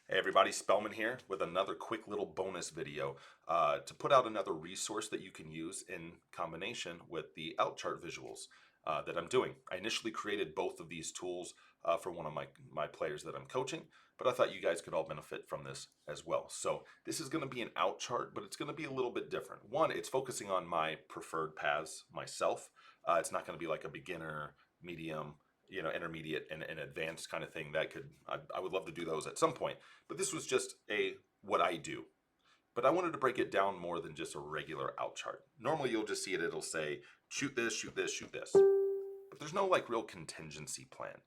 Hey everybody, Spellman here with another quick little bonus video to put out another resource that you can use in combination with the outchart visuals that I'm doing. I initially created both of these tools for one of my players that I'm coaching, but I thought you guys could all benefit from this as well. So this is going to be an outchart, but it's going to be a little bit different. One, it's focusing on my preferred paths myself. It's not going to be like a beginner, medium, intermediate and advanced kind of thing. I would love to do those at some point, but this was just what I do. But I wanted to break it down more than just a regular out chart. Normally you'll just see it, it'll say shoot this, shoot this, shoot this. But there's no like real contingency plan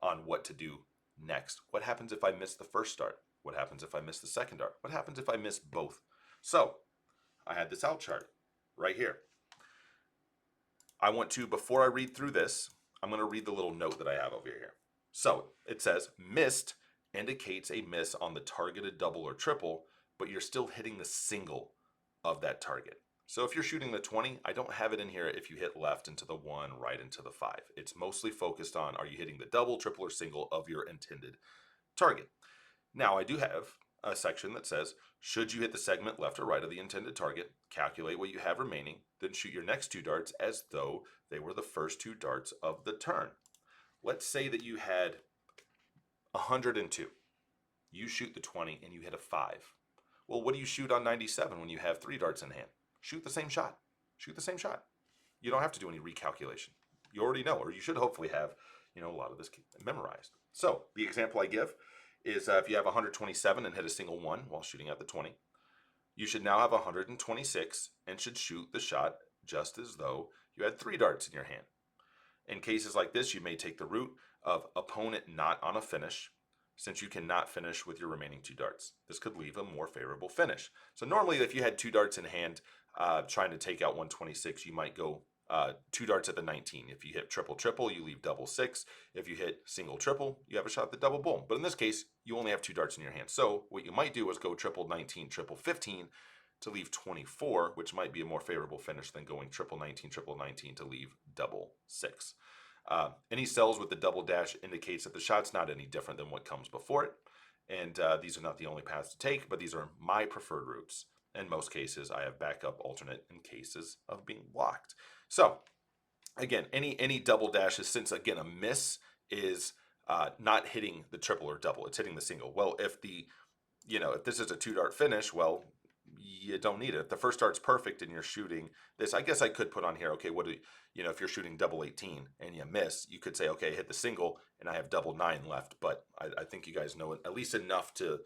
on what to do next. What happens if I miss the first start? What happens if I miss the second dart? What happens if I miss both? So I had this out chart right here. I want to, before I read through this, I'm going to read the little note that I have over here. So it says missed indicates a miss on the targeted double or triple, but you're still hitting the single of that target. So if you're shooting the 20, I don't have it in here if you hit left into the 1, right into the 5. It's mostly focused on are you hitting the double, triple, or single of your intended target. Now I do have a section that says, should you hit the segment left or right of the intended target, calculate what you have remaining, then shoot your next 2 darts as though they were the first 2 darts of the turn. Let's say that you had 102. You shoot the 20 and you hit a 5. Well, what do you shoot on 97 when you have 3 darts in hand? Shoot the same shot. Shoot the same shot. You don't have to do any recalculation. You already know, or you should hopefully have, a lot of this memorized. So the example I give is if you have 127 and hit a single 1 while shooting at the 20, you should now have 126 and should shoot the shot just as though you had 3 darts in your hand. In cases like this, you may take the route of opponent not on a finish, since you cannot finish with your remaining 2 darts. This could leave a more favorable finish. So normally if you had 2 darts in hand trying to take out 126, you might go 2 darts at the 19. If you hit triple triple, you leave double 6. If you hit single triple, you have a shot at the double boom. But in this case, you only have 2 darts in your hand. So what you might do is go triple 19, triple 15 to leave 24, which might be a more favorable finish than going triple 19, triple 19 to leave double 6. Any cells with the double dash indicates that the shot's not any different than what comes before it. And these are not the only paths to take, but these are my preferred routes. In most cases, I have backup alternate in cases of being blocked. So again, any double dashes, since again a miss is not hitting the triple or double, it's hitting the single. Well, if this is a 2 dart finish, well, you don't need it. If the first dart's perfect and you're shooting this, I guess I could put on here, okay, if you're shooting double 18 and you miss, you could say, okay, hit the single and I have double 9 left. But I think you guys know at least enough to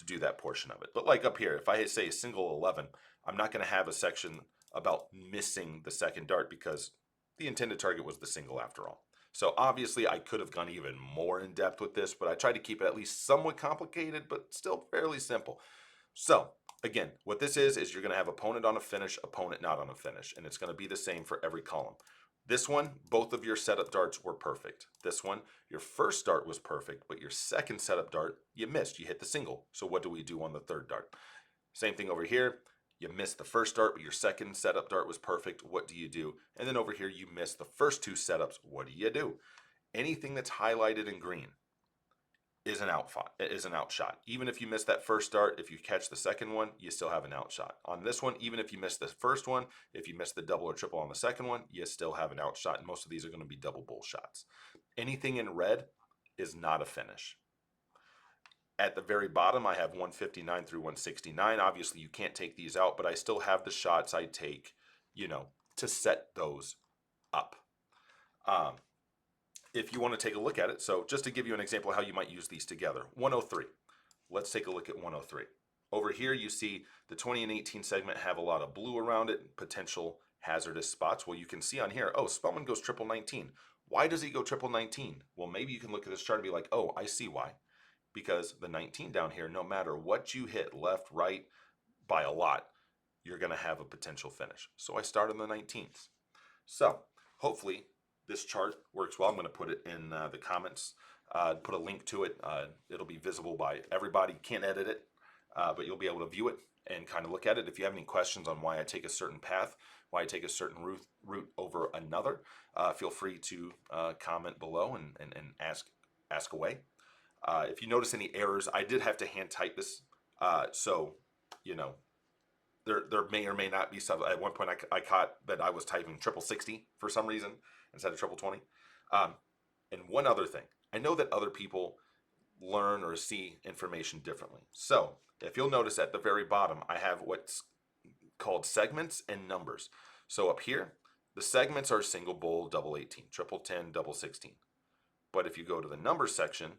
do that portion of it. But like up here, if I say a single 11, I'm not going to have a section about missing the second dart because the intended target was the single after all. So obviously I could have gone even more in depth with this, but I tried to keep it at least somewhat complicated, but still fairly simple. So again, what this is you're going to have opponent on a finish, opponent not on a finish, and it's going to be the same for every column. This one, both of your setup darts were perfect. This one, your first dart was perfect, but your second setup dart, you missed. You hit the single. So what do we do on the third dart? Same thing over here. You missed the first dart, but your second setup dart was perfect. What do you do? And then over here, you missed the first 2 setups. What do you do? Anything that's highlighted in green is an outshot. Even if you miss that first dart, if you catch the second one, you still have an outshot. On this one, even if you miss the first one, if you miss the double or triple on the second one, you still have an outshot. And most of these are going to be double bull shots. Anything in red is not a finish. At the very bottom, I have 159 through 169. Obviously, you can't take these out, but I still have the shots I take, to set those up. If you want to take a look at it, so just to give you an example of how you might use these together. 103. Let's take a look at 103. Over here, you see the 20 and 18 segment have a lot of blue around it, potential hazardous spots. Well, you can see on here, oh, Spellman goes triple 19. Why does he go triple 19? Well, maybe you can look at this chart and be like, oh, I see why. Because the 19 down here, no matter what you hit, left, right, by a lot, you're going to have a potential finish. So I start on the 19th. So hopefully this chart works well. I'm going to put it in the comments, put a link to it. It'll be visible by everybody. Can't edit it, but you'll be able to view it and kind of look at it. If you have any questions on why I take a certain path, why I take a certain route over another, feel free to comment below and ask away. If you notice any errors, I did have to hand type this. So, you know, there may or may not be some. At one point, I caught that I was typing 60 for some reason instead of 20. Um, and one other thing, I know that other people learn or see information differently. So if you'll notice at the very bottom, I have what's called segments and numbers. So up here, the segments are single bowl, double 18, triple 10, double 16. But if you go to the numbers section,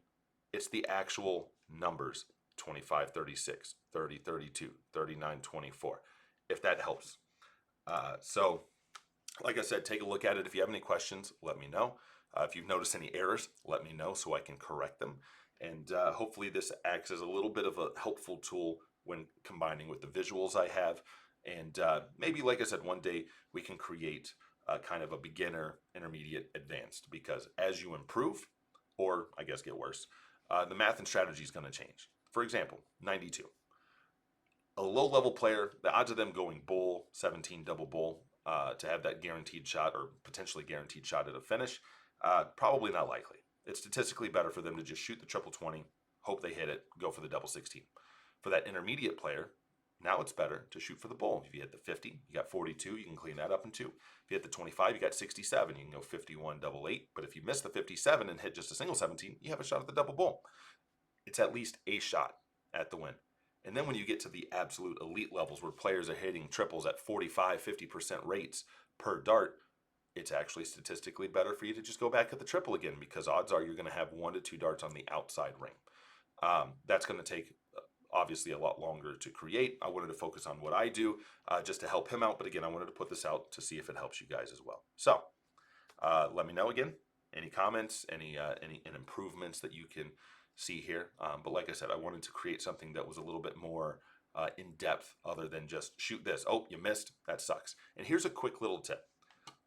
it's the actual numbers: 25, 36, 30, 32, 39, 24, if that helps. So, like I said, take a look at it. If you have any questions, let me know. If you've noticed any errors, let me know so I can correct them. And hopefully, this acts as a little bit of a helpful tool when combining with the visuals I have. And maybe, like I said, one day we can create kind of a beginner, intermediate, advanced, because as you improve, or I guess get worse, the math and strategy is going to change. For example, 92. A low level player, the odds of them going bull, 17 double bull, to have that guaranteed shot or potentially guaranteed shot at a finish, probably not likely. It's statistically better for them to just shoot the triple 20, hope they hit it, go for the double 16. For that intermediate player, now it's better to shoot for the bull. If you hit the 50, you got 42, you can clean that up in two. If you hit the 25, you got 67, you can go 51, double 8. But if you miss the 57 and hit just a single 17, you have a shot at the double bull. It's at least a shot at the win. And then when you get to the absolute elite levels where players are hitting triples at 45, 50% rates per dart, it's actually statistically better for you to just go back at the triple again, because odds are you're going to have 1 to 2 darts on the outside ring. That's going to take obviously a lot longer to create. I wanted to focus on what I do just to help him out. But again, I wanted to put this out to see if it helps you guys as well. So let me know again. Any comments, any improvements that you can see here. But like I said, I wanted to create something that was a little bit more in depth other than just shoot this. Oh, you missed. That sucks. And here's a quick little tip.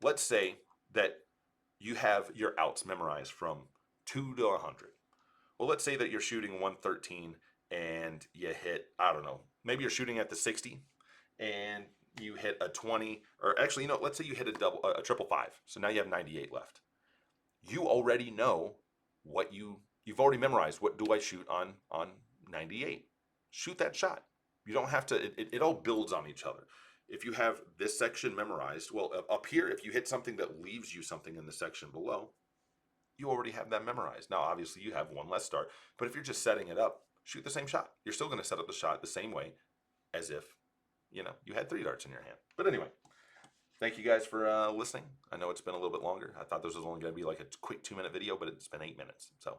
Let's say that you have your outs memorized from 2 to 100. Well, let's say that you're shooting 113 and you hit, I don't know, maybe you're shooting at the 60 and you hit a 20, or actually, let's say you hit a triple five. So now you have 98 left. You already know what you've already memorized. What do I shoot on 98? Shoot that shot. You don't have to, it all builds on each other. If you have this section memorized, well, up here, if you hit something that leaves you something in the section below, you already have that memorized. Now, obviously, you have one less start, but if you're just setting it up, shoot the same shot. You're still going to set up the shot the same way as if, you had 3 darts in your hand. But anyway, thank you guys for listening. I know it's been a little bit longer. I thought this was only going to be like a quick 2-minute video, but it's been 8 minutes. So